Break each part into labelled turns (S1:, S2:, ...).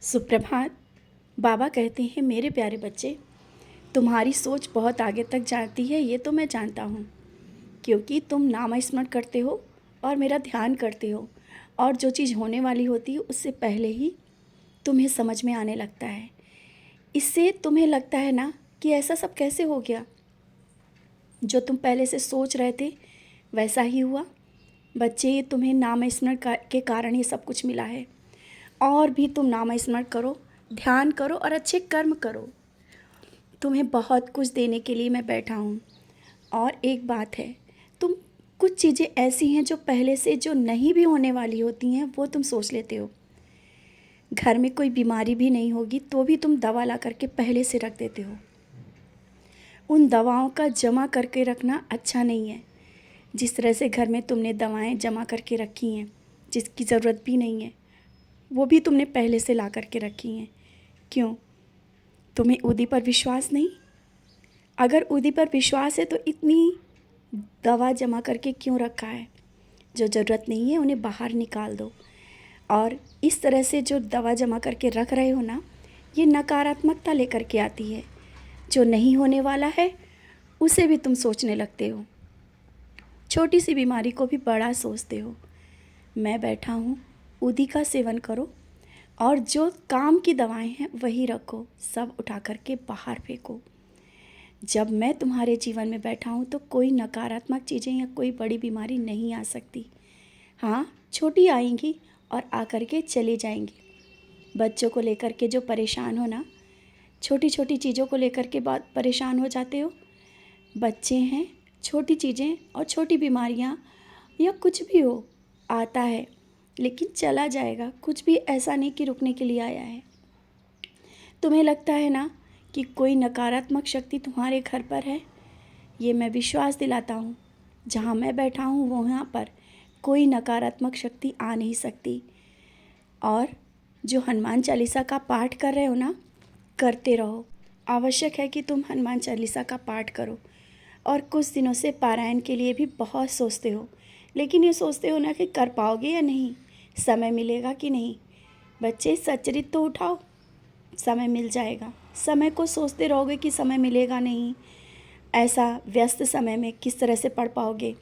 S1: सुप्रभात। बाबा कहते हैं, मेरे प्यारे बच्चे, तुम्हारी सोच बहुत आगे तक जाती है, ये तो मैं जानता हूँ, क्योंकि तुम नाम स्मरण करते हो और मेरा ध्यान करते हो, और जो चीज़ होने वाली होती है उससे पहले ही तुम्हें समझ में आने लगता है। इससे तुम्हें लगता है ना कि ऐसा सब कैसे हो गया, जो तुम पहले से सोच रहे थे वैसा ही हुआ। बच्चे, ये तुम्हें नाम स्मरण के कारण ये सब कुछ मिला है। और भी तुम नाम स्मरण करो, ध्यान करो और अच्छे कर्म करो। तुम्हें बहुत कुछ देने के लिए मैं बैठा हूँ। और एक बात है, तुम कुछ चीज़ें ऐसी हैं जो पहले से जो नहीं भी होने वाली होती हैं वो तुम सोच लेते हो। घर में कोई बीमारी भी नहीं होगी तो भी तुम दवा ला करके पहले से रख देते हो। उन दवाओं का जमा करके रखना अच्छा नहीं है। जिस तरह से घर में तुमने दवाएं जमा करके रखी हैं जिसकी ज़रूरत भी नहीं है, वो भी तुमने पहले से ला करके रखी हैं। क्यों? तुम्हें उदी पर विश्वास नहीं? अगर उदी पर विश्वास है तो इतनी दवा जमा करके क्यों रखा है? जो ज़रूरत नहीं है उन्हें बाहर निकाल दो। और इस तरह से जो दवा जमा करके रख रहे हो ना, ये नकारात्मकता लेकर के आती है। जो नहीं होने वाला है उसे भी तुम सोचने लगते हो। छोटी सी बीमारी को भी बड़ा सोचते हो। मैं बैठा हूँ, उदी का सेवन करो और जो काम की दवाएं हैं वही रखो, सब उठा करके बाहर फेंको। जब मैं तुम्हारे जीवन में बैठा हूँ तो कोई नकारात्मक चीज़ें या कोई बड़ी बीमारी नहीं आ सकती। हाँ, छोटी आएंगी और आकर के चली जाएंगी। बच्चों को लेकर के जो परेशान हो ना, छोटी छोटी चीज़ों को लेकर के बहुत परेशान हो जाते हो। बच्चे हैं, छोटी चीज़ें और छोटी बीमारियाँ या कुछ भी हो आता है लेकिन चला जाएगा। कुछ भी ऐसा नहीं कि रुकने के लिए आया है। तुम्हें लगता है ना कि कोई नकारात्मक शक्ति तुम्हारे घर पर है? ये मैं विश्वास दिलाता हूँ, जहाँ मैं बैठा हूँ वहाँ पर कोई नकारात्मक शक्ति आ नहीं सकती। और जो हनुमान चालीसा का पाठ कर रहे हो ना, करते रहो। आवश्यक है कि तुम हनुमान चालीसा का पाठ करो। और कुछ दिनों से पारायण के लिए भी बहुत सोचते हो, लेकिन ये सोचते हो ना कि कर पाओगे या नहीं, समय मिलेगा कि नहीं। बच्चे, सच्चरित तो उठाओ, समय मिल जाएगा। समय को सोचते रहोगे कि समय मिलेगा नहीं, ऐसा व्यस्त समय में किस तरह से पढ़ पाओगे?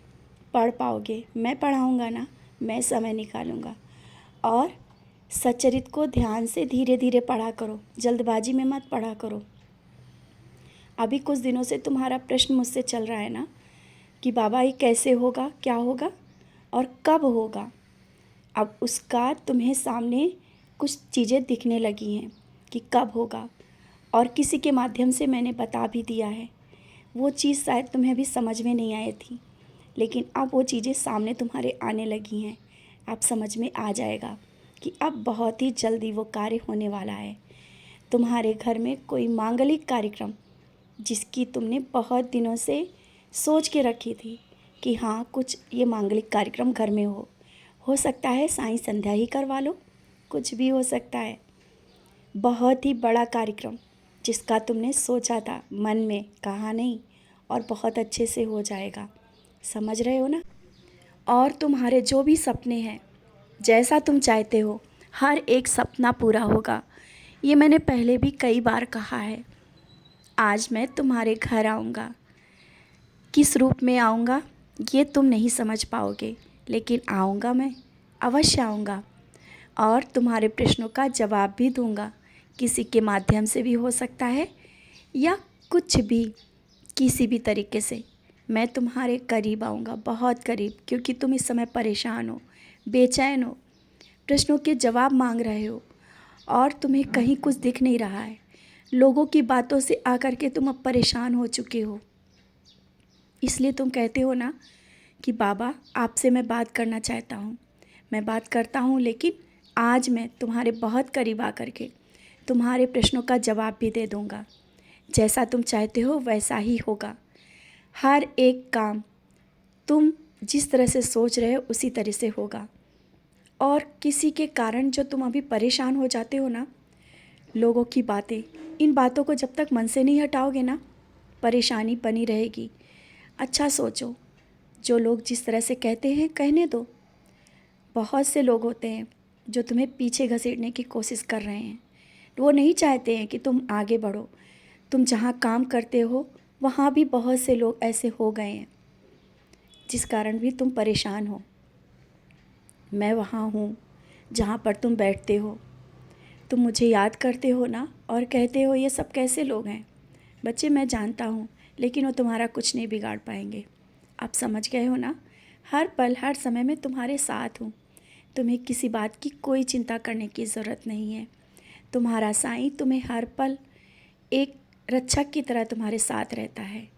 S1: पढ़ पाओगे, मैं पढ़ाऊँगा ना, मैं समय निकालूँगा। और सच्चरित को ध्यान से धीरे धीरे पढ़ा करो, जल्दबाजी में मत पढ़ा करो। अभी कुछ दिनों से तुम्हारा प्रश्न मुझसे चल रहा है ना कि बाबा ये कैसे होगा, क्या होगा और कब होगा। अब उसका तुम्हें सामने कुछ चीज़ें दिखने लगी हैं कि कब होगा, और किसी के माध्यम से मैंने बता भी दिया है। वो चीज़ शायद तुम्हें अभी समझ में नहीं आई थी, लेकिन अब वो चीज़ें सामने तुम्हारे आने लगी हैं। अब समझ में आ जाएगा कि अब बहुत ही जल्दी वो कार्य होने वाला है। तुम्हारे घर में कोई मांगलिक कार्यक्रम, जिसकी तुमने बहुत दिनों से सोच के रखी थी कि हाँ कुछ ये मांगलिक कार्यक्रम घर में हो सकता है साईं संध्या ही करवा लो, कुछ भी हो सकता है। बहुत ही बड़ा कार्यक्रम जिसका तुमने सोचा था, मन में कहा नहीं, और बहुत अच्छे से हो जाएगा। समझ रहे हो ना? और तुम्हारे जो भी सपने हैं, जैसा तुम चाहते हो, हर एक सपना पूरा होगा। ये मैंने पहले भी कई बार कहा है। आज मैं तुम्हारे घर आऊँगा। किस रूप में आऊँगा ये तुम नहीं समझ पाओगे, लेकिन आऊँगा, मैं अवश्य आऊँगा और तुम्हारे प्रश्नों का जवाब भी दूँगा। किसी के माध्यम से भी हो सकता है या कुछ भी, किसी भी तरीके से मैं तुम्हारे करीब आऊँगा, बहुत करीब, क्योंकि तुम इस समय परेशान हो, बेचैन हो, प्रश्नों के जवाब मांग रहे हो और तुम्हें कहीं कुछ दिख नहीं रहा है। लोगों की बातों से आकर के तुम अब परेशान हो चुके हो। इसलिए तुम कहते हो ना कि बाबा आपसे मैं बात करना चाहता हूँ। मैं बात करता हूँ, लेकिन आज मैं तुम्हारे बहुत करीब आकर के तुम्हारे प्रश्नों का जवाब भी दे दूँगा। जैसा तुम चाहते हो वैसा ही होगा। हर एक काम तुम जिस तरह से सोच रहे हो उसी तरह से होगा। और किसी के कारण जो तुम अभी परेशान हो जाते हो ना, लोगों की बातें, इन बातों को जब तक मन से नहीं हटाओगे ना, परेशानी बनी रहेगी। अच्छा सोचो, जो लोग जिस तरह से कहते हैं कहने दो। बहुत से लोग होते हैं जो तुम्हें पीछे घसीटने की कोशिश कर रहे हैं, वो नहीं चाहते हैं कि तुम आगे बढ़ो। तुम जहाँ काम करते हो वहाँ भी बहुत से लोग ऐसे हो गए हैं जिस कारण भी तुम परेशान हो। मैं वहाँ हूँ जहाँ पर तुम बैठते हो। तुम मुझे याद करते हो ना, और कहते हो ये सब कैसे लोग हैं। बच्चे मैं जानता हूँ, लेकिन वो तुम्हारा कुछ नहीं बिगाड़ पाएंगे। आप समझ गए हो ना। हर पल हर समय मैं तुम्हारे साथ हूँ। तुम्हें किसी बात की कोई चिंता करने की ज़रूरत नहीं है। तुम्हारा साईं तुम्हें हर पल एक रक्षक की तरह तुम्हारे साथ रहता है।